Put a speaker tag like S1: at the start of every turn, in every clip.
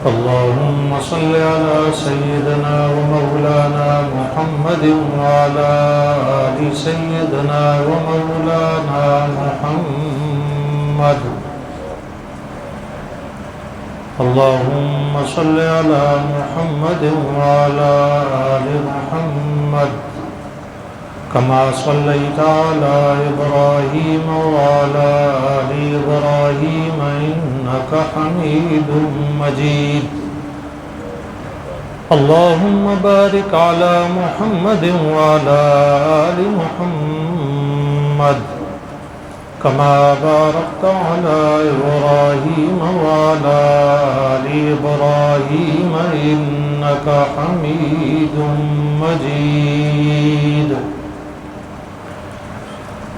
S1: اللهم صل على سيدنا ومولانا محمد وعلى آل سيدنا ومولانا محمد. اللهم صل على محمد وعلى آل محمد كما صليت على إبراهيم وعلى آل إبراهيم إنك حميد مجيد. اللهم بارك على محمد وعلى آل محمد كما باركت على إبراهيم وعلى آل إبراهيم إنك حميد مجيد.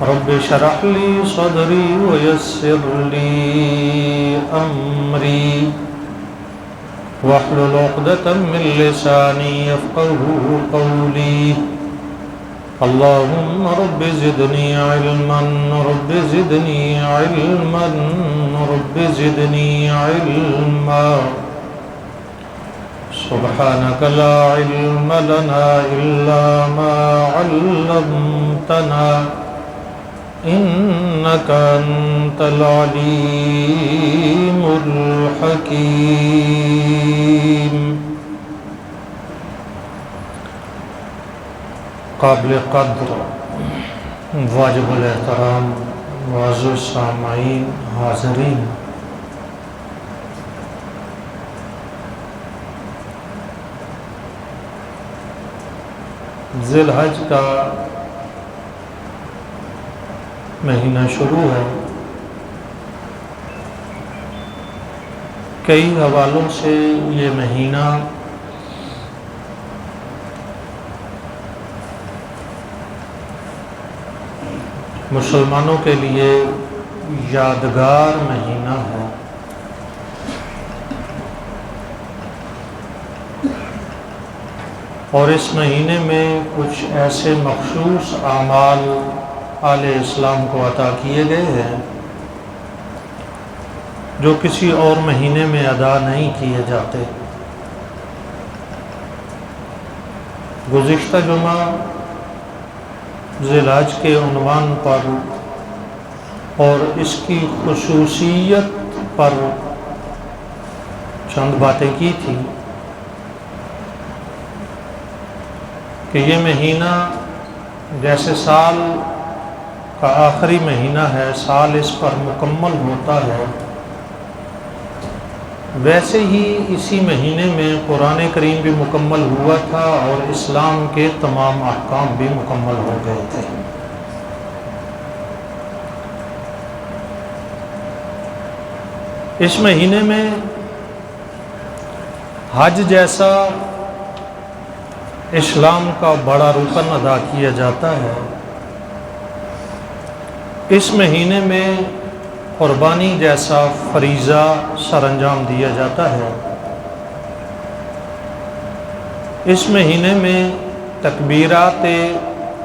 S1: رب اشرح لي صدري ويسر لي أمري واحلل عقدة من لساني يفقهوا قولي. اللهم رب زدني علما رب زدني علما رب زدني علما. سبحانك لا علم لنا إلا ما علمتنا إنك أنت العليم الحكيم. قابل قدر واجب الاحترام معزز سامعین حاضرین، ذی الحج کا مہینہ شروع ہے. کئی حوالوں سے یہ مہینہ مسلمانوں کے لیے یادگار مہینہ ہے. اور اس مہینے میں کچھ ایسے مخصوص اعمال آل اسلام کو عطا کیے گئے ہیں جو کسی اور مہینے میں ادا نہیں کیے جاتے. گزشتہ جمعہ ذی الحج کے عنوان پر اور اس کی خصوصیت پر چند باتیں کی تھی کہ یہ مہینہ جیسے سال کا آخری مہینہ ہے، سال اس پر مکمل ہوتا ہے، ویسے ہی اسی مہینے میں قرآن کریم بھی مکمل ہوا تھا اور اسلام کے تمام احکام بھی مکمل ہو گئے تھے. اس مہینے میں حج جیسا اسلام کا بڑا رکن ادا کیا جاتا ہے. اس مہینے میں قربانی جیسا فریضہ سر انجام دیا جاتا ہے. اس مہینے میں تکبیرات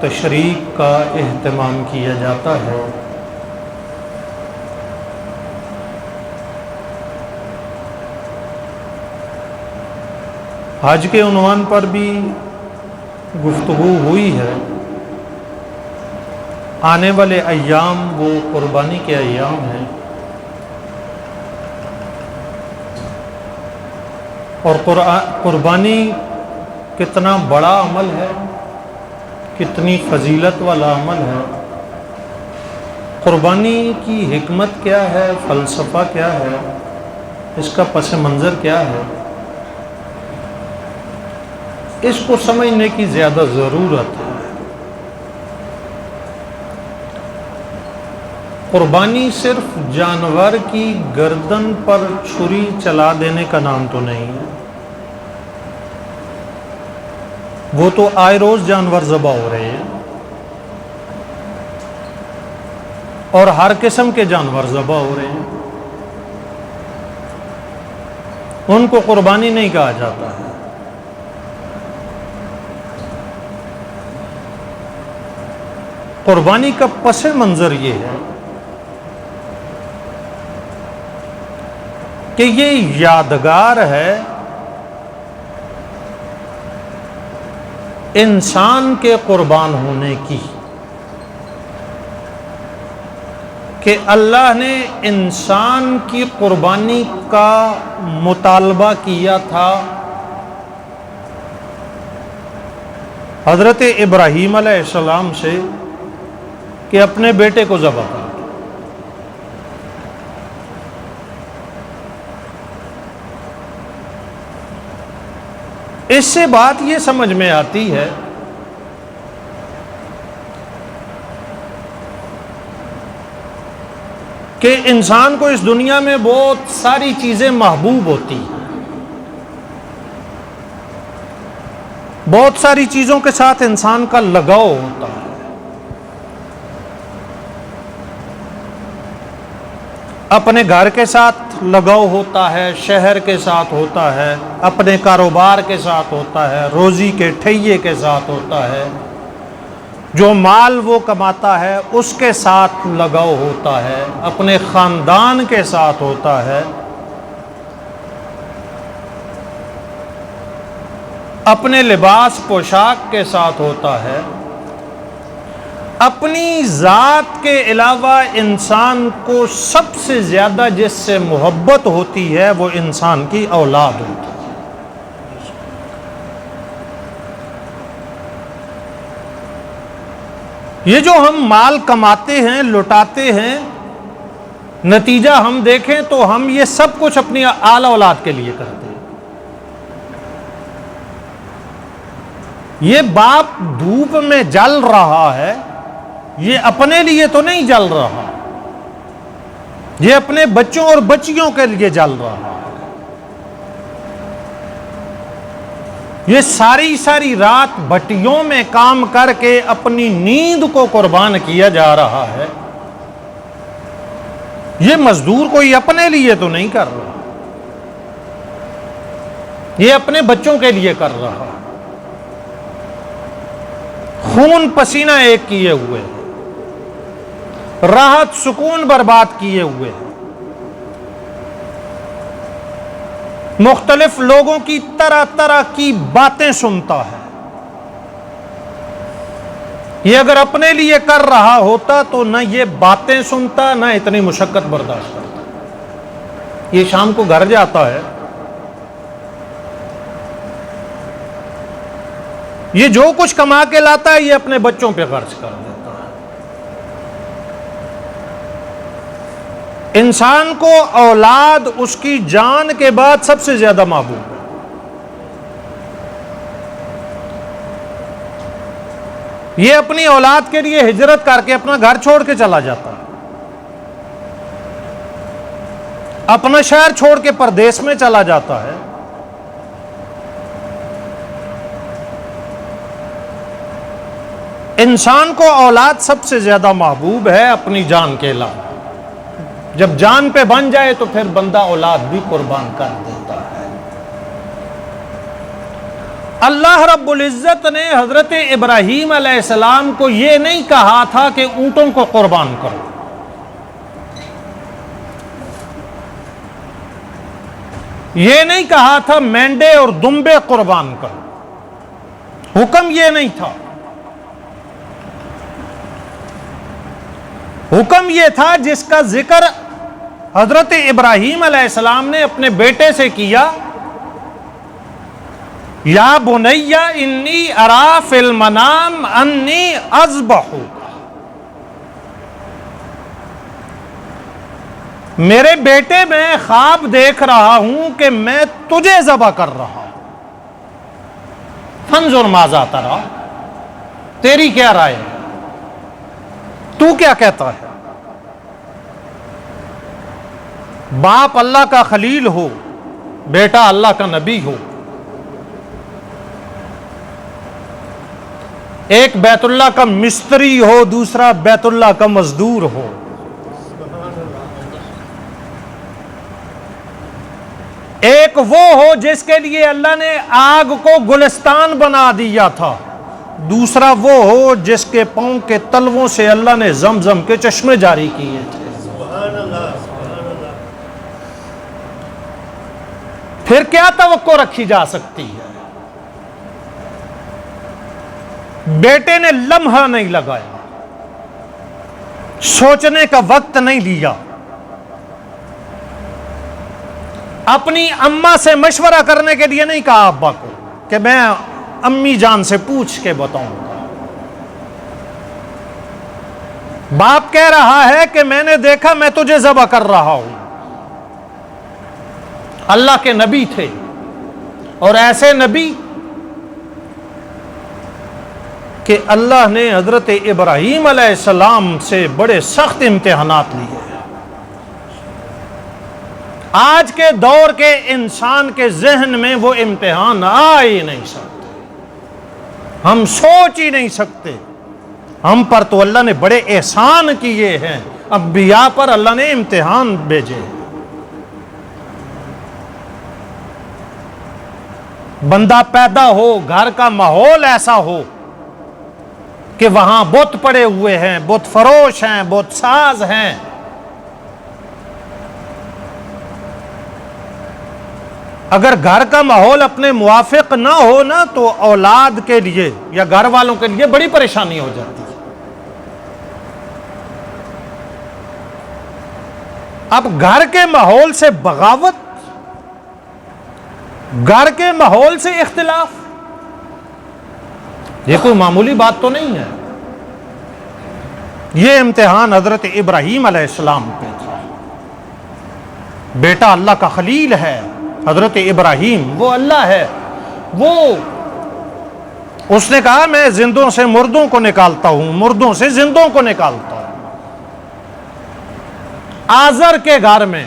S1: تشریق کا اہتمام کیا جاتا ہے. حج کے عنوان پر بھی گفتگو ہوئی ہے. آنے والے ایام وہ قربانی کے ایام ہیں اور قربانی کتنا بڑا عمل ہے، کتنی فضیلت والا عمل ہے. قربانی کی حکمت کیا ہے، فلسفہ کیا ہے، اس کا پس منظر کیا ہے، اس کو سمجھنے کی زیادہ ضرورت ہے. قربانی صرف جانور کی گردن پر چھری چلا دینے کا نام تو نہیں ہے. وہ تو آئے روز جانور ذبح ہو رہے ہیں اور ہر قسم کے جانور ذبح ہو رہے ہیں. ان کو قربانی نہیں کہا جاتا ہے. قربانی کا پس منظر یہ ہے کہ یہ یادگار ہے انسان کے قربان ہونے کی، کہ اللہ نے انسان کی قربانی کا مطالبہ کیا تھا حضرت ابراہیم علیہ السلام سے کہ اپنے بیٹے کو ذبح کرو۔ اس سے بات یہ سمجھ میں آتی ہے کہ انسان کو اس دنیا میں بہت ساری چیزیں محبوب ہوتی ہیں، بہت ساری چیزوں کے ساتھ انسان کا لگاؤ ہوتا ہے۔ اپنے گھر کے ساتھ لگاؤ ہوتا ہے، شہر کے ساتھ ہوتا ہے، اپنے کاروبار کے ساتھ ہوتا ہے، روزی کے ٹھیے کے ساتھ ہوتا ہے، جو مال وہ کماتا ہے اس کے ساتھ لگاؤ ہوتا ہے، اپنے خاندان کے ساتھ ہوتا ہے، اپنے لباس پوشاک کے ساتھ ہوتا ہے۔ اپنی ذات کے علاوہ انسان کو سب سے زیادہ جس سے محبت ہوتی ہے وہ انسان کی اولاد ہوتی ہے۔ یہ جو ہم مال کماتے ہیں، لٹاتے ہیں، نتیجہ ہم دیکھیں تو ہم یہ سب کچھ اپنی آل اولاد کے لیے کرتے ہیں۔ یہ باپ دھوپ میں جل رہا ہے، یہ اپنے لیے تو نہیں جل رہا، یہ اپنے بچوں اور بچیوں کے لیے جل رہا ہے۔ یہ ساری رات بھٹیوں میں کام کر کے اپنی نیند کو قربان کیا جا رہا ہے۔ یہ مزدور کوئی اپنے لیے تو نہیں کر رہا، یہ اپنے بچوں کے لیے کر رہا، خون پسینہ ایک کیے ہوئے، راحت سکون برباد کیے ہوئے، مختلف لوگوں کی طرح کی باتیں سنتا ہے۔ یہ اگر اپنے لیے کر رہا ہوتا تو نہ یہ باتیں سنتا، نہ اتنی مشقت برداشت کرتا۔ یہ شام کو گھر جاتا ہے، یہ جو کچھ کما کے لاتا ہے یہ اپنے بچوں پہ خرچ کر دیتا ہے۔ انسان کو اولاد اس کی جان کے بعد سب سے زیادہ محبوب ہے۔ یہ اپنی اولاد کے لیے ہجرت کر کے اپنا گھر چھوڑ کے چلا جاتا ہے، اپنا شہر چھوڑ کے پردیس میں چلا جاتا ہے۔ انسان کو اولاد سب سے زیادہ محبوب ہے اپنی جان کے علاوہ۔ جب جان پہ بن جائے تو پھر بندہ اولاد بھی قربان کر دیتا ہے۔ اللہ رب العزت نے حضرت ابراہیم علیہ السلام کو یہ نہیں کہا تھا کہ اونٹوں کو قربان کرو، یہ نہیں کہا تھا مینڈے اور دمبے قربان کرو، حکم یہ نہیں تھا۔ حکم یہ تھا جس کا ذکر حضرت ابراہیم علیہ السلام نے اپنے بیٹے سے کیا، یا بنی انی ارا فی المنام انی اذبحک، میرے بیٹے میں خواب دیکھ رہا ہوں کہ میں تجھے ذبح کر رہا ہوں، فانظر ماذا تری، تیری کیا رائے ہے، تو کیا کہتا ہے؟ باپ اللہ کا خلیل ہو، بیٹا اللہ کا نبی ہو، ایک بیت اللہ کا مستری ہو، دوسرا بیت اللہ کا مزدور ہو، ایک وہ ہو جس کے لیے اللہ نے آگ کو گلستان بنا دیا تھا، دوسرا وہ ہو جس کے پاؤں کے تلووں سے اللہ نے زمزم کے چشمے جاری کیے تھے۔ پھر کیا توقع رکھی جا سکتی ہے؟ بیٹے نے لمحہ نہیں لگایا، سوچنے کا وقت نہیں لیا، اپنی اماں سے مشورہ کرنے کے لیے نہیں کہا ابا کو کہ میں امی جان سے پوچھ کے بتاؤں گا۔ باپ کہہ رہا ہے کہ میں نے دیکھا، میں تجھے ذبح کر رہا ہوں۔ اللہ کے نبی تھے، اور ایسے نبی کہ اللہ نے حضرت ابراہیم علیہ السلام سے بڑے سخت امتحانات لیے۔ آج کے دور کے انسان کے ذہن میں وہ امتحان آ ہی نہیں سکتے، ہم سوچ ہی نہیں سکتے۔ ہم پر تو اللہ نے بڑے احسان کیے ہیں، انبیاء پر اللہ نے امتحان بھیجے۔ بندہ پیدا ہو، گھر کا ماحول ایسا ہو کہ وہاں بت پڑے ہوئے ہیں، بت فروش ہیں، بت ساز ہیں، اگر گھر کا ماحول اپنے موافق نہ ہو نا تو اولاد کے لیے یا گھر والوں کے لیے بڑی پریشانی ہو جاتی ہے۔ اب گھر کے ماحول سے بغاوت، گھر کے ماحول سے اختلاف، یہ کوئی معمولی بات تو نہیں ہے۔ یہ امتحان حضرت ابراہیم علیہ السلام پہ تھا۔ بیٹا اللہ کا خلیل ہے، حضرت ابراہیم، وہ اللہ ہے، وہ اس نے کہا میں زندوں سے مردوں کو نکالتا ہوں، مردوں سے زندوں کو نکالتا ہوں۔ آزر کے گھر میں،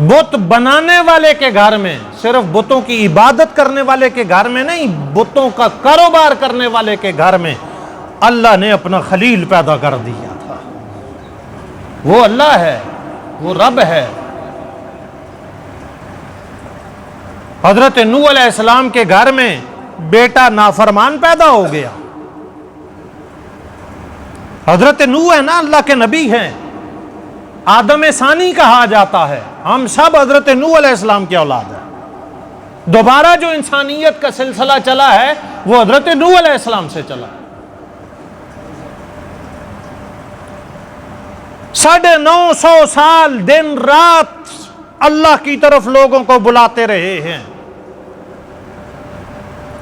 S1: بت بنانے والے کے گھر میں، صرف بتوں کی عبادت کرنے والے کے گھر میں نہیں، بتوں کا کاروبار کرنے والے کے گھر میں اللہ نے اپنا خلیل پیدا کر دیا تھا۔ وہ اللہ ہے، وہ رب ہے۔ حضرت نوح علیہ السلام کے گھر میں بیٹا نافرمان پیدا ہو گیا۔ حضرت نوح ہے نا، اللہ کے نبی ہیں، آدم ثانی کہا جاتا ہے، ہم سب حضرت نوح علیہ السلام کی اولاد ہیں۔ دوبارہ جو انسانیت کا سلسلہ چلا ہے وہ حضرت نوح علیہ السلام سے چلا۔ 950 سال دن رات اللہ کی طرف لوگوں کو بلاتے رہے ہیں،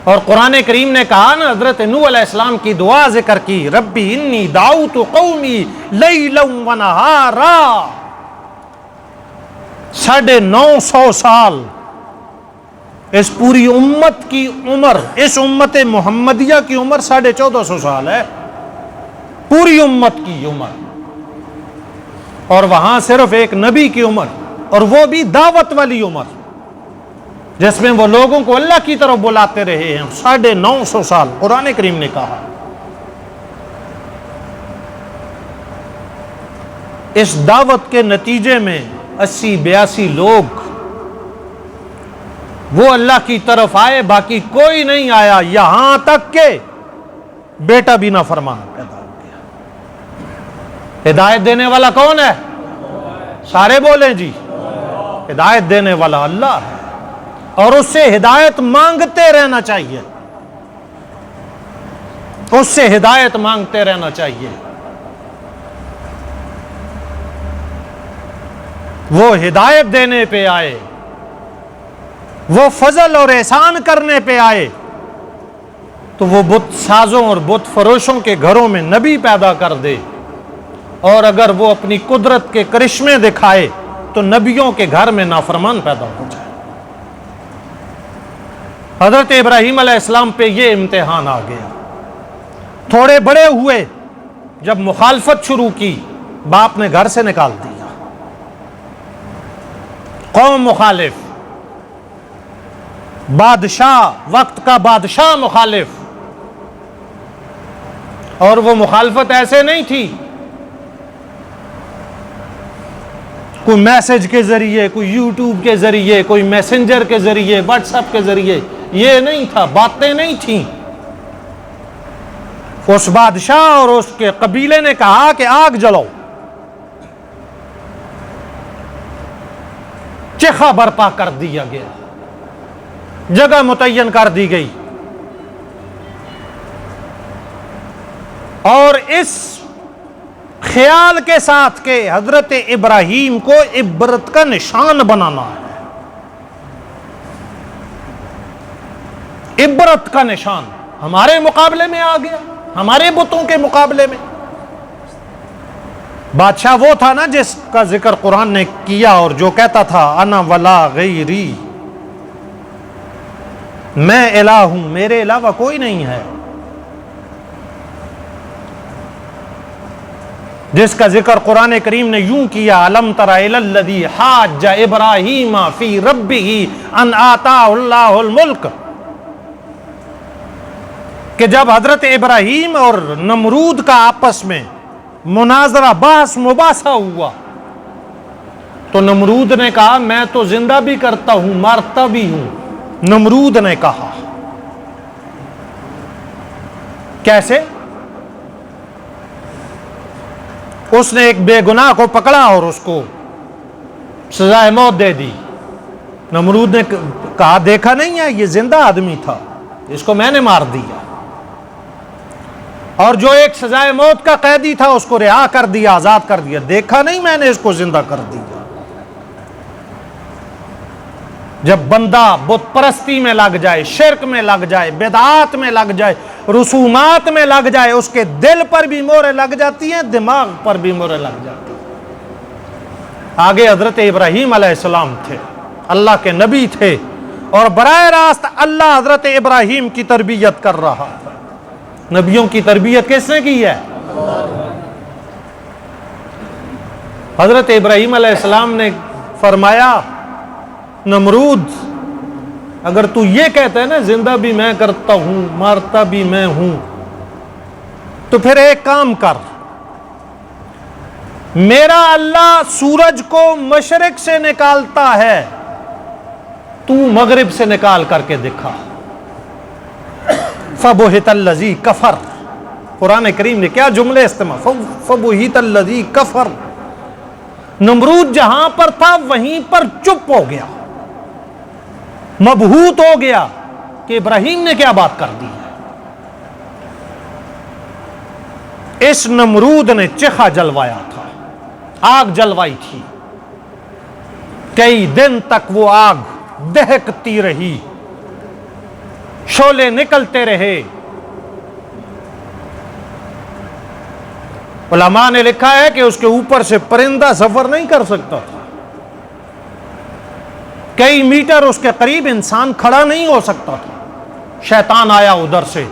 S1: اور قرآن کریم نے کہا نا، حضرت نوح علیہ السلام کی دعا ذکر کی، ربی انی دعوت قومی لیلا و نہارا۔ 950 سال اس پوری امت کی عمر، اس امت محمدیہ کی عمر 1450 سال ہے، پوری امت کی عمر، اور وہاں صرف ایک نبی کی عمر، اور وہ بھی دعوت والی عمر جس میں وہ لوگوں کو اللہ کی طرف بلاتے رہے ہیں۔ 950 سال قرآن کریم نے کہا۔ اس دعوت کے نتیجے میں 80-82 لوگ وہ اللہ کی طرف آئے، باقی کوئی نہیں آیا، یہاں تک کہ بیٹا بھی نافرمان پیدا ہو گیا۔ ہدایت دینے والا کون ہے؟ سارے بولیں جی، ہدایت دینے والا اللہ ہے، اور اس سے ہدایت مانگتے رہنا چاہیے، اس سے ہدایت مانگتے رہنا چاہیے۔ وہ ہدایت دینے پہ آئے، وہ فضل اور احسان کرنے پہ آئے، تو وہ بت سازوں اور بت فروشوں کے گھروں میں نبی پیدا کر دے، اور اگر وہ اپنی قدرت کے کرشمے دکھائے تو نبیوں کے گھر میں نافرمان پیدا ہو جائے۔ حضرت ابراہیم علیہ السلام پہ یہ امتحان آ گیا۔ تھوڑے بڑے ہوئے، جب مخالفت شروع کی، باپ نے گھر سے نکال دیا، قوم مخالف، بادشاہ، وقت کا بادشاہ مخالف، اور وہ مخالفت ایسے نہیں تھی کوئی میسج کے ذریعے، کوئی یوٹیوب کے ذریعے، کوئی میسنجر کے ذریعے، واٹس ایپ کے ذریعے، یہ نہیں تھا، باتیں نہیں تھیں۔ اس بادشاہ اور اس کے قبیلے نے کہا کہ آگ جلاؤ، چخا برپا کر دیا گیا، جگہ متعین کر دی گئی، اور اس خیال کے ساتھ کہ حضرت ابراہیم کو عبرت کا نشان بنانا ہے، عبرت کا نشان ہمارے مقابلے میں آ گیا، ہمارے بتوں کے مقابلے میں۔ بادشاہ وہ تھا نا جس کا ذکر قرآن نے کیا اور جو کہتا تھا انا ولا غیری، میں الہ ہوں، میرے علاوہ کوئی نہیں ہے، جس کا ذکر قرآن کریم نے یوں کیا الم تر الی الذی حاج ابراہیم فی ربہ ان آتاہ اللہ الملک، کہ جب حضرت ابراہیم اور نمرود کا آپس میں مناظرہ بحث مباحثہ ہوا تو نمرود نے کہا میں تو زندہ بھی کرتا ہوں مارتا بھی ہوں۔ نمرود نے کہا کیسے؟ اس نے ایک بے گناہ کو پکڑا اور اس کو سزائے موت دے دی۔ نمرود نے کہا دیکھا نہیں ہے یہ زندہ آدمی تھا، اس کو میں نے مار دیا، اور جو ایک سزائے موت کا قیدی تھا اس کو رہا کر دیا، آزاد کر دیا، دیکھا نہیں میں نے اس کو زندہ کر دیا۔ جب بندہ بت پرستی میں لگ جائے، شرک میں لگ جائے، بدعات میں لگ جائے، رسومات میں لگ جائے، اس کے دل پر بھی مورے لگ جاتی ہیں، دماغ پر بھی مورے لگ جاتی ہیں۔ آگے حضرت ابراہیم علیہ السلام تھے، اللہ کے نبی تھے، اور براہ راست اللہ حضرت ابراہیم کی تربیت کر رہا تھا۔ نبیوں کی تربیت کس نے کی ہے؟ حضرت ابراہیم علیہ السلام نے فرمایا نمرود اگر تو یہ کہتا ہے نا زندہ بھی میں کرتا ہوں مارتا بھی میں ہوں، تو پھر ایک کام کر، میرا اللہ سورج کو مشرق سے نکالتا ہے، تو مغرب سے نکال کر کے دکھا۔ فَبُهِتَ الَّذِي كَفَرَ، قرآن کریم نے کیا جملے استعمال، فَبُهِتَ الَّذِي كَفَرَ۔ نمرود جہاں پر تھا وہیں پر چپ ہو گیا، مبہوت ہو گیا کہ ابراہیم نے کیا بات کر دی۔ اس نمرود نے چخا جلوایا تھا، آگ جلوائی تھی، کئی دن تک وہ آگ دہکتی رہی، شعلے نکلتے رہے۔ علماء نے لکھا ہے کہ اس کے اوپر سے پرندہ سفر نہیں کر سکتا تھا، کئی میٹر اس کے قریب انسان کھڑا نہیں ہو سکتا تھا۔ شیطان آیا ادھر سے،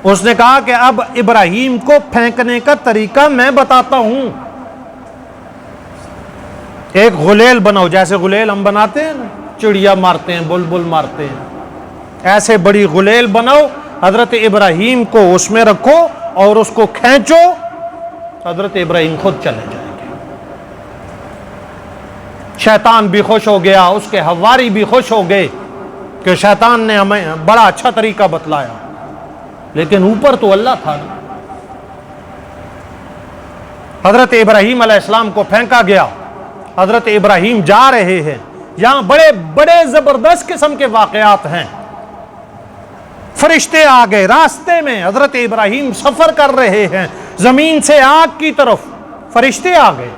S1: اس نے کہا کہ اب ابراہیم کو پھینکنے کا طریقہ میں بتاتا ہوں، ایک غلیل بناؤ، جیسے غلیل ہم بناتے ہیں نا، چڑیا مارتے ہیں، بلبل مارتے ہیں، ایسے بڑی غلیل بناؤ، حضرت ابراہیم کو اس میں رکھو اور اس کو کھینچو، حضرت ابراہیم خود چلے جائیں گے۔ شیطان بھی خوش ہو گیا، اس کے حواری بھی خوش ہو گئے کہ شیطان نے ہمیں بڑا اچھا طریقہ بتلایا، لیکن اوپر تو اللہ تھا۔ حضرت ابراہیم علیہ السلام کو پھینکا گیا، حضرت ابراہیم جا رہے ہیں، یہاں بڑے بڑے زبردست قسم کے واقعات ہیں۔ فرشتے آ گئے راستے میں، حضرت ابراہیم سفر کر رہے ہیں زمین سے آگ کی طرف، فرشتے آ گئے،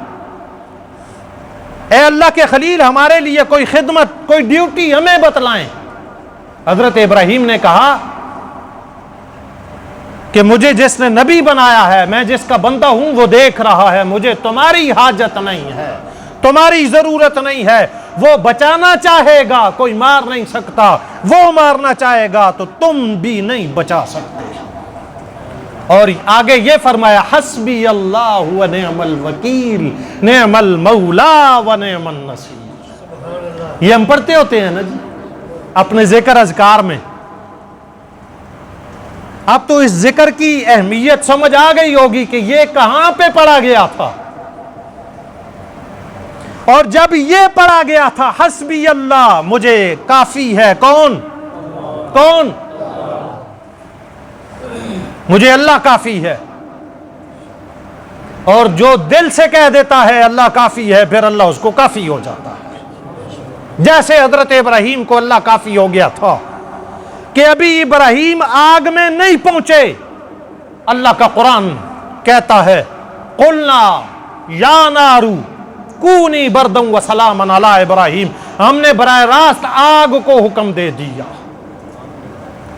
S1: اے اللہ کے خلیل ہمارے لیے کوئی خدمت، کوئی ڈیوٹی ہمیں بتلائیں۔ حضرت ابراہیم نے کہا کہ مجھے جس نے نبی بنایا ہے، میں جس کا بندہ ہوں وہ دیکھ رہا ہے، مجھے تمہاری حاجت نہیں ہے، تمہاری ضرورت نہیں ہے، وہ بچانا چاہے گا کوئی مار نہیں سکتا، وہ مارنا چاہے گا تو تم بھی نہیں بچا سکتے۔ اور آگے یہ فرمایا حسبی اللہ و نعم الوکیل نعم المولا و نعم النصیر۔ یہ ہم پڑھتے ہوتے ہیں نا جی اپنے ذکر اذکار میں۔ اب تو اس ذکر کی اہمیت سمجھ آ گئی ہوگی کہ یہ کہاں پہ پڑھا گیا تھا، اور جب یہ پڑھا گیا تھا حسبی اللہ مجھے کافی ہے، کون کون؟ مجھے اللہ کافی ہے، اور جو دل سے کہہ دیتا ہے اللہ کافی ہے، پھر اللہ اس کو کافی ہو جاتا ہے۔ جیسے حضرت ابراہیم کو اللہ کافی ہو گیا تھا کہ ابھی ابراہیم آگ میں نہیں پہنچے، اللہ کا قرآن کہتا ہے قلنا یا نارو کونی بردن و سلامن علی ابراہیم، ہم نے براہ راست آگ کو حکم دے دیا۔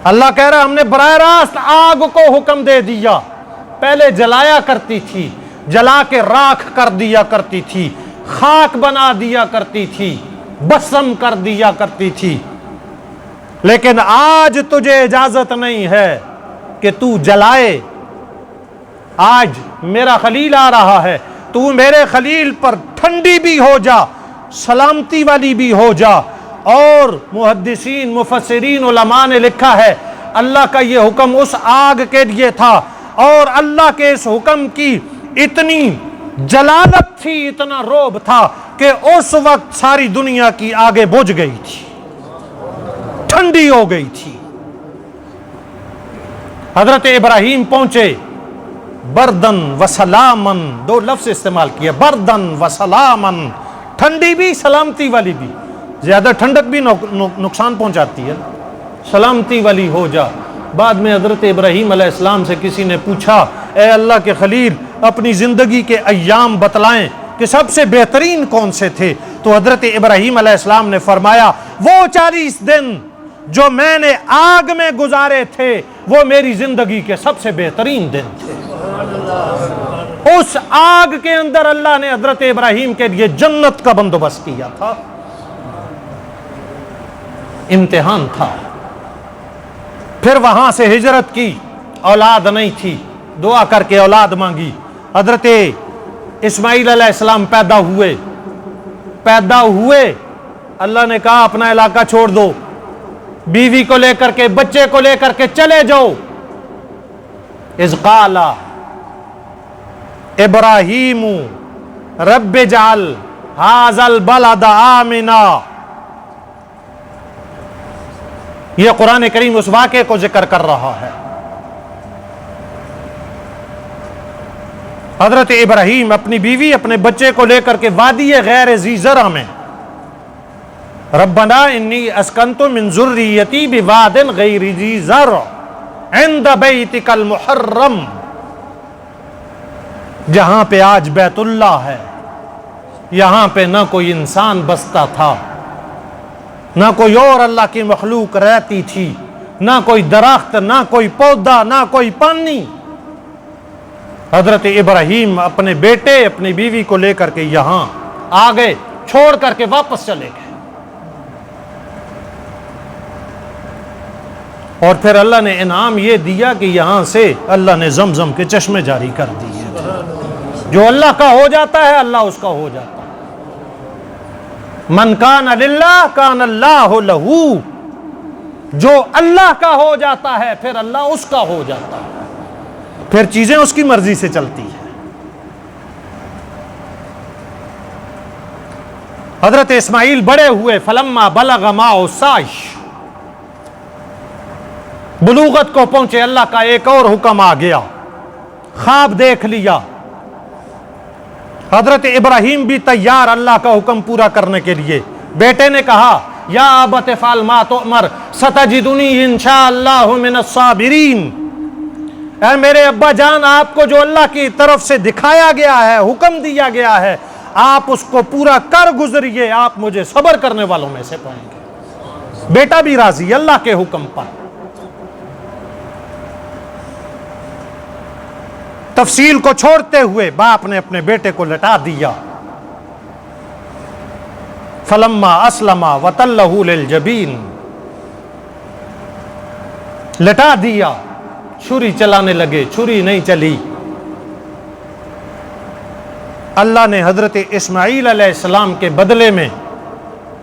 S1: اللہ کہہ رہا ہم نے براہ راست آگ کو حکم دے دیا، پہلے جلایا کرتی تھی، جلا کے راکھ کر دیا کرتی تھی، خاک بنا دیا کرتی تھی، بسم کر دیا کرتی تھی، لیکن آج تجھے اجازت نہیں ہے کہ تو جلائے۔ آج میرا خلیل آ رہا ہے، تو میرے خلیل پر ٹھنڈی بھی ہو جا، سلامتی والی بھی ہو جا۔ اور محدثین مفسرین علماء نے لکھا ہے اللہ کا یہ حکم اس آگ کے لیے تھا، اور اللہ کے اس حکم کی اتنی جلالت تھی، اتنا روب تھا کہ اس وقت ساری دنیا کی آگے بجھ گئی تھی، ٹھنڈی ہو گئی تھی۔ حضرت ابراہیم پہنچے، بردن و سلامن، دو لفظ استعمال کیا، بردن و سلامن، ٹھنڈی بھی سلامتی والی بھی، زیادہ ٹھنڈک بھی نقصان پہنچاتی ہے، سلامتی والی ہو جا۔ بعد میں حضرت ابراہیم علیہ السلام سے کسی نے پوچھا اے اللہ کے خلیل اپنی زندگی کے ایام بتلائیں کہ سب سے بہترین کون سے تھے، تو حضرت ابراہیم علیہ السلام نے فرمایا وہ 40 دن جو میں نے آگ میں گزارے تھے وہ میری زندگی کے سب سے بہترین دن تھے۔ اس آگ کے اندر اللہ نے حضرت ابراہیم کے لیے جنت کا بندوبست کیا تھا، امتحان تھا۔ پھر وہاں سے ہجرت کی، اولاد نہیں تھی، دعا کر کے اولاد مانگی، حضرت اسماعیل علیہ السلام پیدا ہوئے، اللہ نے کہا اپنا علاقہ چھوڑ دو، بیوی کو لے کر کے بچے کو لے کر کے چلے جاؤ۔ اذ قال ابراہیم رب اجعل ھذا البلد آمنا، یہ قرآن کریم اس واقعے کو ذکر کر رہا ہے۔ حضرت ابراہیم اپنی بیوی اپنے بچے کو لے کر کے وادی غیر ذی زرع میں، ربنا انی اسکنت من ذریتی بواد غیر ذی زرع عند بیتک المحرم، جہاں پہ آج بیت اللہ ہے، یہاں پہ نہ کوئی انسان بستا تھا، نہ کوئی اور اللہ کی مخلوق رہتی تھی، نہ کوئی درخت، نہ کوئی پودا، نہ کوئی پانی۔ حضرت ابراہیم اپنے بیٹے اپنی بیوی کو لے کر کے یہاں آ گئے، چھوڑ کر کے واپس چلے گئے۔ اور پھر اللہ نے انعام یہ دیا کہ یہاں سے اللہ نے زمزم کے چشمے جاری کر دیے۔ جو اللہ کا ہو جاتا ہے اللہ اس کا ہو جاتا ہے۔ من کان للہ کان اللہ لہو، جو اللہ کا ہو جاتا ہے پھر اللہ اس کا ہو جاتا ہے، پھر چیزیں اس کی مرضی سے چلتی ہیں۔ حضرت اسماعیل بڑے ہوئے، فلما بلغ معہ السعی، بلوغت کو پہنچے، اللہ کا ایک اور حکم آ گیا، خواب دیکھ لیا۔ حضرت ابراہیم بھی تیار اللہ کا حکم پورا کرنے کے لیے۔ بیٹے نے کہا یا ابت افعل ما تؤمر ستجدنی انشاءاللہ من الصابرین، اے میرے ابا جان آپ کو جو اللہ کی طرف سے دکھایا گیا ہے، حکم دیا گیا ہے، آپ اس کو پورا کر گزریے، آپ مجھے صبر کرنے والوں میں سے پائیں گے۔ بیٹا بھی راضی اللہ کے حکم پر۔ تفصیل کو چھوڑتے ہوئے باپ نے اپنے بیٹے کو لٹا دیا۔ فلما اسلم وتلہ للجبین، لٹا دیا، چھری چلانے لگے، چھری نہیں چلی۔ اللہ نے حضرت اسماعیل علیہ السلام کے بدلے میں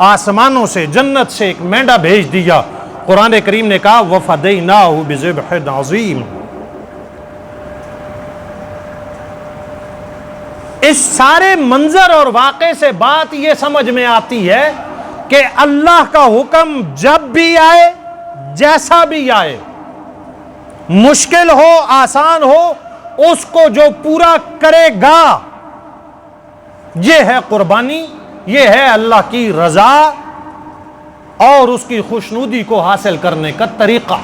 S1: آسمانوں سے، جنت سے ایک مینڈا بھیج دیا۔ قرآن کریم نے کہا وَفَدَيْنَاهُ بِذِبْحٍ عَظِيمٍ۔ اس سارے منظر اور واقعے سے بات یہ سمجھ میں آتی ہے کہ اللہ کا حکم جب بھی آئے، جیسا بھی آئے، مشکل ہو آسان ہو، اس کو جو پورا کرے گا، یہ ہے قربانی، یہ ہے اللہ کی رضا، اور اس کی خوشنودی کو حاصل کرنے کا طریقہ.